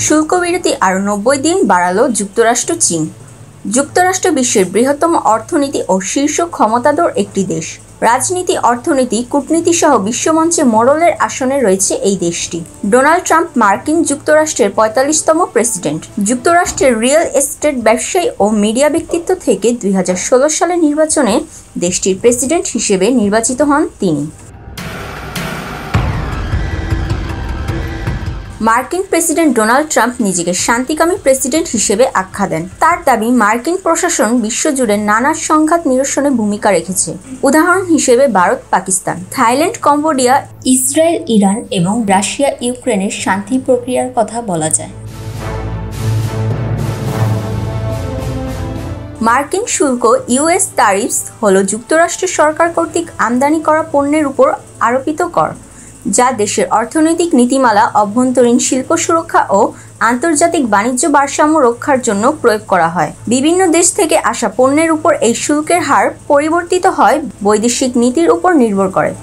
শুল্ক বিরতি আরও ৯০ দিন বাড়ালো যুক্তরাষ্ট্র চীন। যুক্তরাষ্ট্র বিশ্বের বৃহত্তম অর্থনীতি ও শীর্ষ ক্ষমতাধর একটি দেশ। রাজনীতি, অর্থনীতি, কূটনীতি সহ বিশ্বমঞ্চে মোড়লের আসনে রয়েছে এই দেশটি। ডোনাল্ড ট্রাম্প মার্কিন যুক্তরাষ্ট্রের ৪৫তম প্রেসিডেন্ট। যুক্তরাষ্ট্রের রিয়েল এস্টেট ব্যবসায়ী ও মিডিয়া ব্যক্তিত্ব থেকে ২০১৬ সালের নির্বাচনে দেশটির প্রেসিডেন্ট হিসেবে নির্বাচিত হন তিনি। মার্কিন প্রেসিডেন্ট ডোনাল্ড ট্রাম্প নিজেকে শান্তিকামী প্রেসিডেন্ট হিসেবে আখ্যা দেন। তার দাবি, মার্কিন প্রশাসন বিশ্বজুড়ে নানা সংঘাত নিরসনে ভূমিকা রেখেছে। উদাহরণ হিসেবে Bharat, Pakistan, Thailand, Cambodia, Israel, Iran এবং রাশিয়া ইউক্রেনের শান্তি প্রক্রিয়ার কথা বলা যায়। মার্কিন শুল্ক ইউএস ট্যারিফস হল যুক্তরাষ্ট্রের সরকার কর্তৃক আমদানি করা পণ্যের উপর আরোপিত কর, যা দেশের অর্থনৈতিক নীতিমালা, অভ্যন্তরীণ শিল্প সুরক্ষা ও আন্তর্জাতিক বাণিজ্য ভারসাম্য রক্ষার জন্য প্রয়োগ করা হয়। বিভিন্ন দেশ থেকে আসা পণ্যের উপর এই শুল্কের হার পরিবর্তিত হয় বৈদেশিক নীতির উপর নির্ভর করে।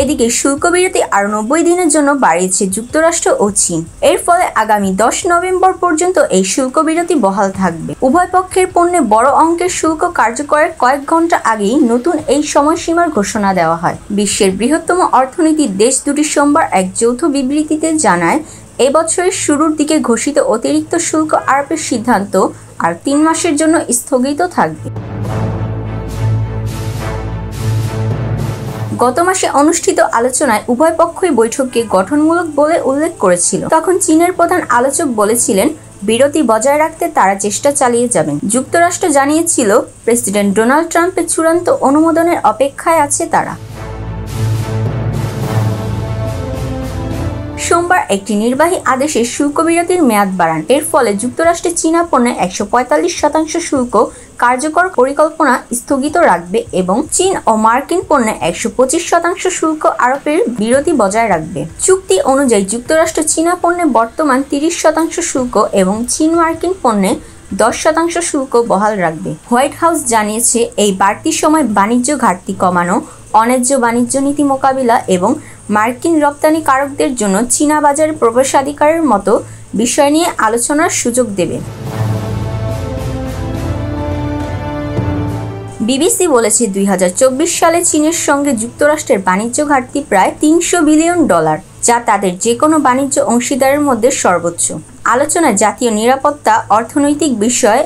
এদিকে শুল্ক বিরতি আরও ৯০ দিনের জন্য বাড়িয়েছে যুক্তরাষ্ট্র ও চীন। এর ফলে আগামী ১০ নভেম্বর পর্যন্ত এই শুল্ক বিরতি বহাল থাকবে। উভয় পক্ষের পণ্যে বড় অঙ্কের শুল্ক কার্যকরের কয়েক ঘন্টা আগেই নতুন এই সময়সীমার ঘোষণা দেওয়া হয়। বিশ্বের বৃহত্তম অর্থনীতির দেশ দুটি সোমবার এক যৌথ বিবৃতিতে জানায়, এ বছরের শুরুর দিকে ঘোষিত অতিরিক্ত শুল্ক আরোপের সিদ্ধান্ত আর ৩ মাসের জন্য স্থগিত থাকবে। গত মাসে অনুষ্ঠিত আলোচনায় উভয় পক্ষই বৈঠককে গঠনমূলক বলে উল্লেখ করেছিল। তখন চীনের প্রধান আলোচক বলেছিলেন, বিরতি বজায় রাখতে তারা চেষ্টা চালিয়ে যাবেন। যুক্তরাষ্ট্র জানিয়েছিল, প্রেসিডেন্ট ডোনাল্ড ট্রাম্পের চূড়ান্ত অনুমোদনের অপেক্ষায় আছে তারা। সোমবার একটি নির্বাহী আদেশে শুল্ক বিরতির মেয়াদ বাড়ান। এর ফলে যুক্তরাষ্ট্রে চীনা পণ্যে ১৪৫% শুল্ক কার্যকর পরিকল্পনা স্থগিত রাখবে এবং চীন ও মার্কিন পণ্যে ১২৫% শুল্ক আরোপের বিরতি বজায় রাখবে। চুক্তি অনুযায়ী যুক্তরাষ্ট্র চীনা পণ্যে বর্তমান ৩০% শুল্ক এবং চীন মার্কিন পণ্যে ১০% শুল্ক বহাল রাখবে। হোয়াইট হাউস জানিয়েছে, এই বাড়তি সময় বাণিজ্য ঘাটতি কমানো, অন্যায্য বাণিজ্য নীতি মোকাবিলা এবং মার্কিন রপ্তানিকারকদের জন্য চীনা বাজারে প্রবেশাধিকারের মতো বিষয় নিয়ে আলোচনার সুযোগ দেবে। বিবিসি বলেছে, ২০২৪ সালে চীনের সঙ্গে যুক্তরাষ্ট্রের বাণিজ্য ঘাটতি প্রায় $৩০০ বিলিয়ন, যা তাদের যে কোনো বাণিজ্য অংশীদারের মধ্যে সর্বোচ্চ। আলোচনায় জাতীয় নিরাপত্তা, অর্থনৈতিক বিষয়,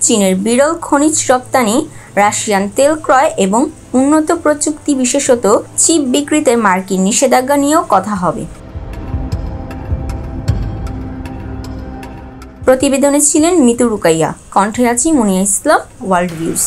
চীনের বিরল খনিজ রপ্তানি, রাশিয়ান তেল ক্রয় এবং উন্নত প্রযুক্তি বিশেষত চিপ বিক্রিতে মার্কিন নিষেধাজ্ঞা নিয়েও কথা হবে। প্রতিবেদনে ছিলেন মিতু রুকাইয়া, কণ্ঠে আছি মুনিয়া ইসলাম, ওয়ার্ল্ড ভিউজ।